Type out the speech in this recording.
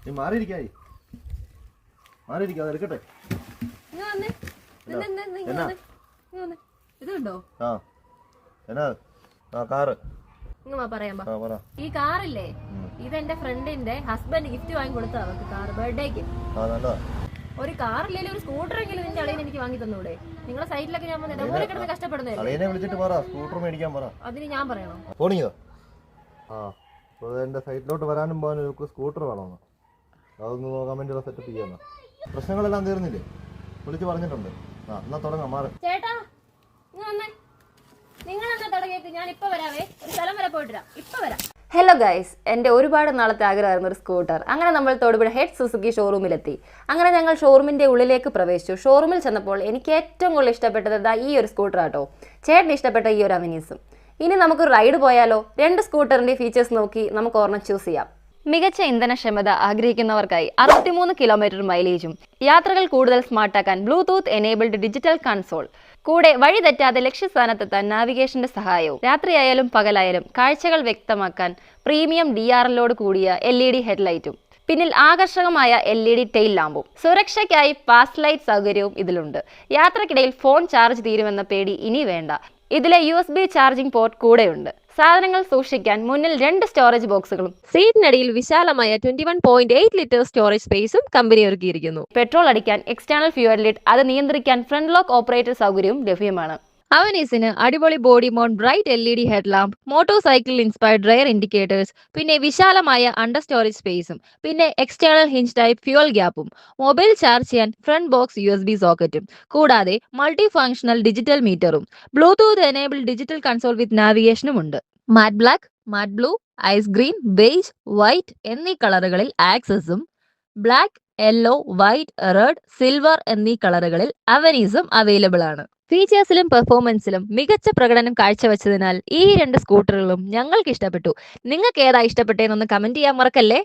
നീ മാറിയിരിക്കായി മാറിയിരിക്കാതെ എടുക്കട്ടെ. ഇതുണ്ടോ കാറ് പറയാ ഈ കാറില്ലേ ഇതെന്റെ ഫ്രണ്ടിന്റെ ഹസ്ബൻഡ് ഗിഫ്റ്റ് വാങ്ങി കൊടുത്താ അവർക്ക് കാറ് ബർത്ത്ഡേക്ക്. ഒരു കാറില്ലേ ഒരു സ്കൂട്ടർ എങ്കിലും നിന്റെ അളിയൻ എനിക്ക് വാങ്ങി തന്നൂടെ? നിങ്ങളെ സൈറ്റിലൊക്കെ ഞാൻ ഇടപോലെ കിടന്ന് കഷ്ടപ്പെടുന്നതല്ലേ? വിളിച്ചിട്ട് പറ സ്കൂട്ടർ മേടിക്കാൻ പറ. അതിന് ഞാൻ പറയണോ? പോണിയോ? എന്റെ സൈറ്റിലോട്ട് വരാനും പോകാനും സ്കൂട്ടർ വേണമെന്ന് അതൊന്ന് നോക്കാൻ വേണ്ടിയുള്ള സെറ്റപ്പ് ചെയ്യാന്ന. പ്രശ്നങ്ങളെല്ലാം തീർന്നില്ലേ? വിളിച്ച് പറഞ്ഞിട്ടുണ്ട്. എന്നാ തുടങ്ങാം. മാറി ചേട്ടാ നിങ്ങൾ എന്നാ തുടങ്ങിയേക്ക്. ഞാൻ ഇപ്പൊ വരാവേ, ഒരു സ്ഥലം വരെ പോയിട്ട് ഇപ്പൊ വരാം. ഹലോ ഗൈസ്, എൻ്റെ ഒരുപാട് നാളത്തെ ആഗ്രഹമായിരുന്നു ഒരു സ്കൂട്ടർ. അങ്ങനെ നമ്മൾ തൊടുപുഴ ഹെഡ് സുസുക്കി ഷോറൂമിലെത്തി. അങ്ങനെ ഞങ്ങൾ ഷോറൂമിൻ്റെ ഉള്ളിലേക്ക് പ്രവേശിച്ചു. ഷോറൂമിൽ ചെന്നപ്പോൾ എനിക്ക് ഏറ്റവും കൂടുതൽ ഇഷ്ടപ്പെട്ടത് ഈ ഒരു സ്കൂട്ടർ ആട്ടോ. ചേട്ടന് ഇഷ്ടപ്പെട്ട ഈ ഒരു അവനീസും. ഇനി നമുക്കൊരു റൈഡ് പോയാലോ? 2 സ്കൂട്ടറിൻ്റെ ഫീച്ചേഴ്സ് നോക്കി നമുക്ക് ഒരെണ്ണം ചൂസ് ചെയ്യാം. മികച്ച ഇന്ധനക്ഷമത ആഗ്രഹിക്കുന്നവർക്കായി 63 കിലോമീറ്റർ മൈലേജും യാത്രകൾ കൂടുതൽ സ്മാർട്ടാക്കാൻ ബ്ലൂടൂത്ത് എനേബിൾഡ് ഡിജിറ്റൽ കൺസോൾ, കൂടെ വഴി തെറ്റാതെ ലക്ഷ്യസ്ഥാനത്തെത്താൻ നാവിഗേഷന്റെ സഹായവും, രാത്രിയായാലും പകലായാലും കാഴ്ചകൾ വ്യക്തമാക്കാൻ പ്രീമിയം DRLോട് കൂടിയ LED ഹെഡ്ലൈറ്റും, പിന്നിൽ ആകർഷകമായ LED ടെയിൽ ലാമ്പും, സുരക്ഷയ്ക്കായി പാസ് ലൈറ്റ് സൗകര്യവും ഇതിലുണ്ട്. യാത്രക്കിടയിൽ ഫോൺ ചാർജ് തീരുമെന്ന പേടി ഇനി വേണ്ട. ഇതിലെ USB ചാർജിംഗ് പോർട്ട് കൂടെയുണ്ട്. സാധനങ്ങൾ സൂക്ഷിക്കാൻ മുന്നിൽ 2 സ്റ്റോറേജ് ബോക്സുകളും സീറ്റിനടിയിൽ വിശാലമായ 21.8 ലിറ്റർ സ്റ്റോറേജ് സ്പേസും കമ്പനി ഒരുക്കിയിരിക്കുന്നു. പെട്രോൾ അടിക്കാൻ എക്സ്റ്റേണൽ ഫ്യൂവൽ ലിഡ്, അത് നിയന്ത്രിക്കാൻ ഫ്രണ്ട് ലോക്ക് ഓപ്പറേറ്റർ സൗകര്യവും ലഭ്യമാണ്. അവനീസിന് അടിപൊളി body mount bright LED headlamp, motorcycle inspired rear indicators, പിന്നെ വിശാലമായ അണ്ടർ സ്റ്റോറേജ് സ്പേസും, പിന്നെ എക്സ്റ്റേണൽ ഹിഞ്ച് ടൈപ്പ് ഫ്യൂൽ ഗ്യാപ്പും, മൊബൈൽ ചാർജ് ചെയ്യാൻ ഫ്രണ്ട് ബോക്സ് USB സോക്കറ്റും, കൂടാതെ മൾട്ടി ഫങ്ഷണൽ ഡിജിറ്റൽ മീറ്ററും, bluetooth enable digital console with നാവിഗേഷനും ഉണ്ട്. Matte black, matte blue, ice green, beige, white എന്നീ കളറുകളിൽ ആക്സസും, black, yellow, white, red, silver എന്നീ കളറുകളിൽ അവനീസും അവൈലബിൾ ആണ്. ഫീച്ചേഴ്സിലും പെർഫോമൻസിലും മികച്ച പ്രകടനം കാഴ്ചവെച്ചതിനാൽ ഈ 2 സ്കൂട്ടറുകളും ഞങ്ങൾക്ക് ഇഷ്ടപ്പെട്ടു. നിങ്ങൾക്ക് ഏതാ ഇഷ്ടപ്പെട്ടതെന്നൊന്ന് കമന്റ് ചെയ്യാൻ മറക്കല്ലേ.